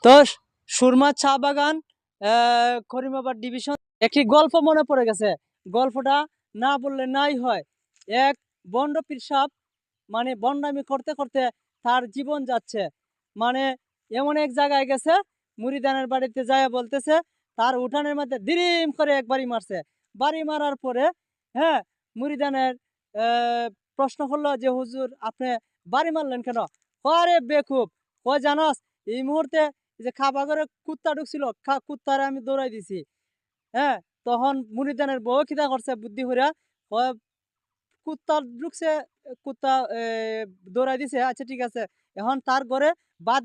তো সুরমা চা বাগান করিমাবাদ ডিভিশন একটি গল্প মনে পড়ে গেছে। গল্পটা না বললে নাই হয়। এক বন্ড পীর সাহেব মানে বন্ডামি করতে করতে তার জীবন যাচ্ছে। মানে এমন এক জায়গায় গেছে, মুরিদানের বাড়িতে যায় বলতেছে তার উঠানের মধ্যে দিরিম করে এক বাড়ি মারছে। বাড়ি মারার পরে হ্যাঁ, মুরিদানের প্রশ্ন করলো যে হুজুর আপনি বাড়ি মারলেন কেন? আরে বেকুব, ও জানাস এই মুহূর্তে যে খাবা ঘরে কুত্তা ঢুকছিল, কুত্তারে আমি দৌড়াই দিছি। হ্যাঁ, তখন মুরিদানের বউ কিতা করছে বুদ্ধি হইরা, ও কুত্তা ঢুকছে, কুত্তা দৌড়াই দিছে। আচ্ছা ঠিক আছে, এখন তার ঘরে বাদ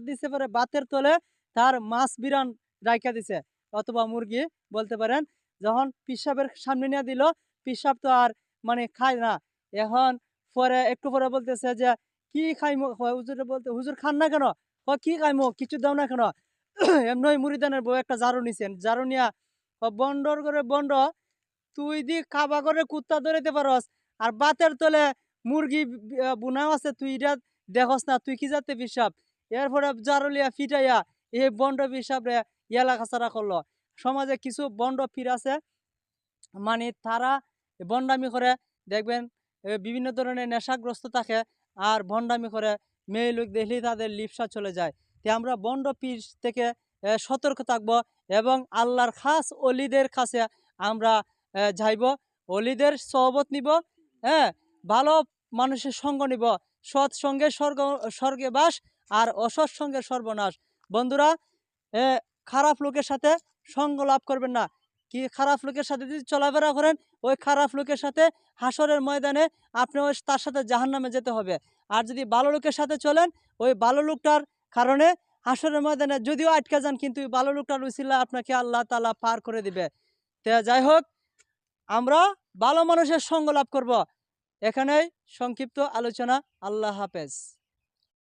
দিছে পরে বাতের তলে তার মাছ বিরান রাইখা দিছে, অথবা মুরগি বলতে পারেন। যখন পিসাবের সামনে নিয়ে দিল, পিসাব তো আর মানে খায় না। এখন পরে একটু পরে বলতেছে যে কি খাইমো, হুজুরে বলতে হুজুর খান না কেন? কি খাইমো, কিছু দাও না কেন? এমনি মুরিদানের বউ একটা ঝাড়ু নিছেন, ঝাড়ু নিয়া বন্ডর করে বন্ড, তুই দি কাবা করে কুত্তা ধরাইতে পারস, আর বাতের তলে মুরগি বুনাও আছে, তুই এটা দেখস না? তুই কি যাতে পিসাব? এরপরে জারুলিয়া ফিটাইয়া এই বন্ড পিসাব রে এলাকা ছাড়া করলো। সমাজে কিছু বন্ড পীর আছে, মানে তারা বন্ডামি করে, দেখবেন বিভিন্ন ধরনের নেশাগ্রস্ত থাকে আর ভণ্ডামি করে, মেয়ে লোক দেখলেই তাদের লিপসা চলে যায়। তাই আমরা বন্ড পীর থেকে সতর্ক থাকবো এবং আল্লাহর খাস অলিদের কাছে আমরা যাইব, অলিদের সহবত নিব। হ্যাঁ, ভালো মানুষের সঙ্গ নিব। সৎ সঙ্গে স্বর্গে বাস, আর অসৎ সঙ্গে সর্বনাশ। বন্ধুরা, খারাপ লোকের সাথে সঙ্গ লাভ করবেন না। কি খারাপ লোকের সাথে যদি চলাফেরা করেন, ওই খারাপ লোকের সাথে হাসরের ময়দানে আপনি ওই তার সাথে জাহান্নামে যেতে হবে। আর যদি ভালো লোকের সাথে চলেন, ওই ভালো লোকটার কারণে হাসরের ময়দানে যদিও আটকে যান, কিন্তু ওই ভালো লোকটার উসিলা আপনাকে আল্লাহ তাআলা পার করে দিবে। তো যাই হোক, আমরা ভালো মানুষের সঙ্গ লাভ করব। এখানেই সংক্ষিপ্ত আলোচনা। আল্লাহ হাফেজ।